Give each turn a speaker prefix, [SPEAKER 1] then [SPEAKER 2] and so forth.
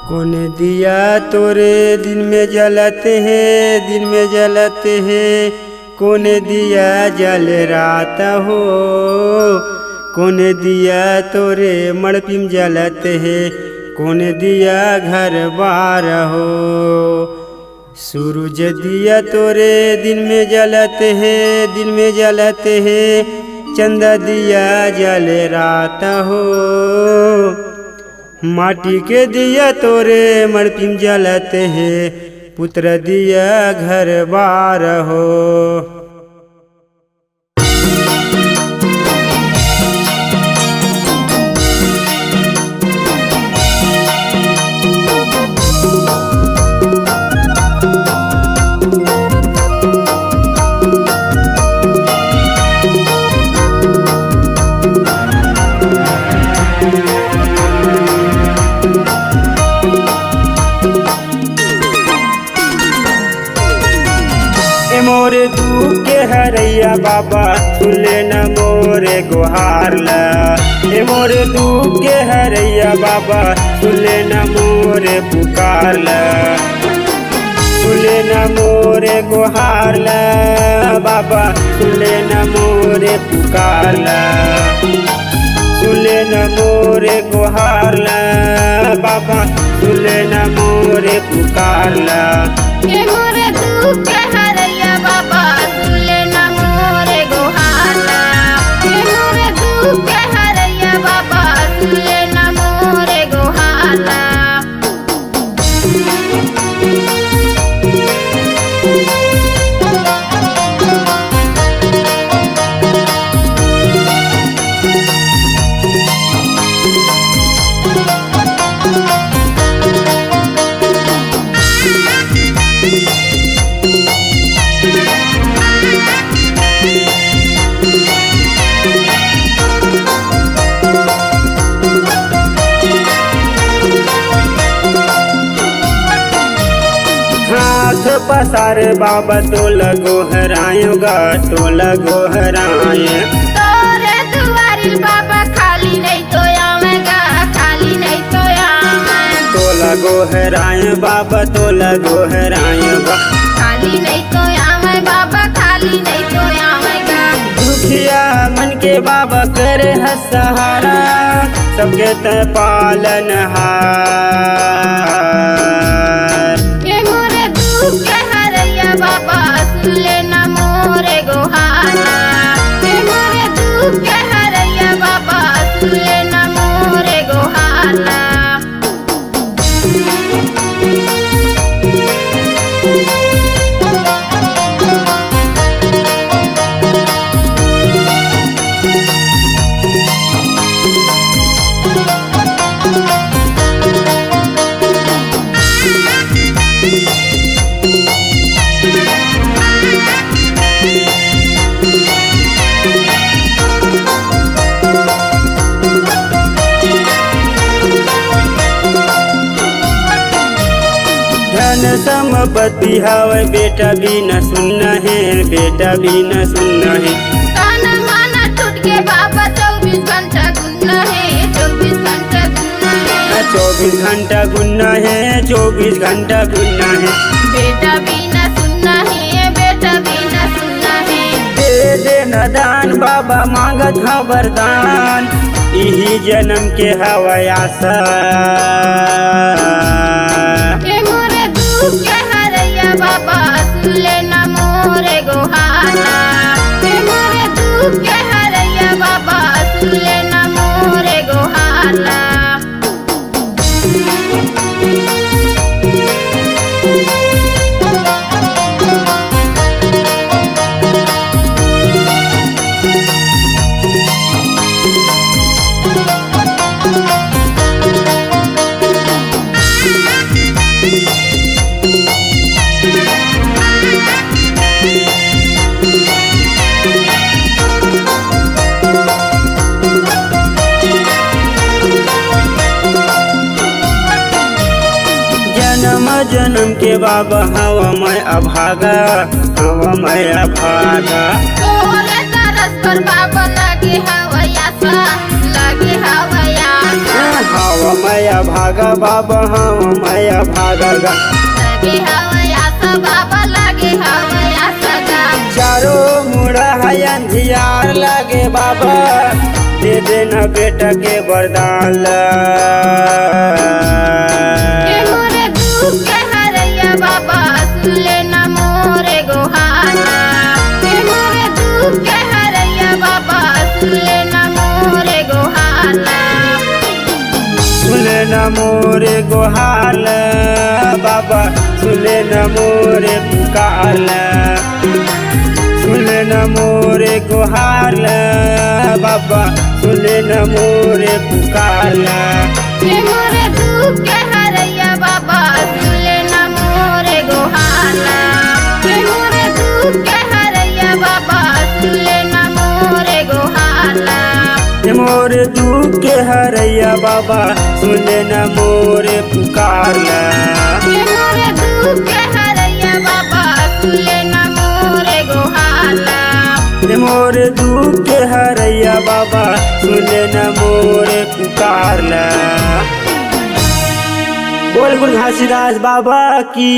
[SPEAKER 1] कौन दिया तोरे दिन में जलते हैं, दिन में जलते हैं। कौन दिया जल रात हो, कौन दिया तोरे मड़पी में जलते हैं। कौन दिया घर बार हो, सूरज दिया तोरे दिन में जलते हैं, दिन में जलते हैं। चंदा दिया जल रात हो, माटी के दिया तोरे मड़पी में जलते हैं। पुत्र दिया घर बार हो। मोरे दुख के हरैया बाबा सुनले न मोरे गुहार ला। मोरे दुख के हरैया बाबा सुनले न मोरे पुकार ला। सुनले न मोरे गुहार ला बाबा, सुनले न मोरे पुकार ला। सुनले न मोरे गुहार ला बाबा, सुनले न मोरे पुकार ला।
[SPEAKER 2] मोरे दुख के हरैया बाबा सुनले न मोरे गुहार ला। मोरे दुख के हरैया बाबा सुनले न मोरे गुहार ला।
[SPEAKER 1] हाथ पसारे बाबा तो लगो हराएगा, तो लगो हराए।
[SPEAKER 2] तोरे दुआरी बाबा खाली नहीं तो आवेगा, खाली नहीं तो आवे।
[SPEAKER 1] तो लगो हराए बाबा, तो लगो हराएगा।
[SPEAKER 2] खाली नहीं तो आवे बाबा, खाली नहीं तो आवेगा।
[SPEAKER 1] दुखिया मन के बाबा करे सहारा, सबके त पालन हार।
[SPEAKER 2] मोरे दुख के हरैया बाबा सुनले न मोरे गुहार ला। मोरे दुख के हरैया बाबा सुनले न मोरे गुहार ला।
[SPEAKER 1] धन संपत्ति हवे बेटा भी न सुनना है, बेटा भी न सुनना है।
[SPEAKER 2] तन मन टूट के बाबा 24 घंटा गुन्ना है, 24 घंटा गुन्ना है।
[SPEAKER 1] 24 घंटा गुन्ना है, 24 घंटा गुन्ना है।
[SPEAKER 2] बेटा भी न सुनना है, बेटा भी न सुनना है।
[SPEAKER 1] दे दे न दान बाबा मांगत ह वरदान, यही जन्म के हवै आशा।
[SPEAKER 2] मोरे दुख के हरैया बाबा सुनले न मोरे गुहार ला। मोरे दुख के हरैया बाबा सुनले न मोरे गुहार ला।
[SPEAKER 1] जन्म जन्म के बाबा हवा मैं अभागा, हवा मैं अभागा।
[SPEAKER 2] तोरे तरस पर बाबा लगे हवैया सा, लगे हवैया सा।
[SPEAKER 1] मैया भागा बाबा हम मैया भागा गा।
[SPEAKER 2] लगे हवया सा बाबा लगे हवया सगा
[SPEAKER 1] चारो मुड़ा है अंधियार लगे बाबा दे देना बेटा के वरदान ला।
[SPEAKER 2] हे मोरे दुख के हरैया बाबा सुन लेना मोरे गोहाना। हे मोरे दुख के हरैया बाबा सुन लेना मोरे गोहाना।
[SPEAKER 1] सुने न मोरे गोहाल बाबा सुने न मोरे पुकार सुने न मोरे गोहाल बाबा सुने न मोरे पुकार।
[SPEAKER 2] हे मोरे दुख के हरैया बाबा सुन लेना मोरे गोहाना। हे मोरे दुख के हरैया बाबा सुन लेना मोरे गोहाना।
[SPEAKER 1] मोरे दुख के हरैया बाबा सुने न मोरे पुकार।
[SPEAKER 2] हे मोरे दुख के हरैया बाबा सुन लेना मोरे गोहाना।
[SPEAKER 1] मोरे दुख के हरैया बाबा सुने न मोरे पुकार। बोल गुरु घासीदास बाबा की।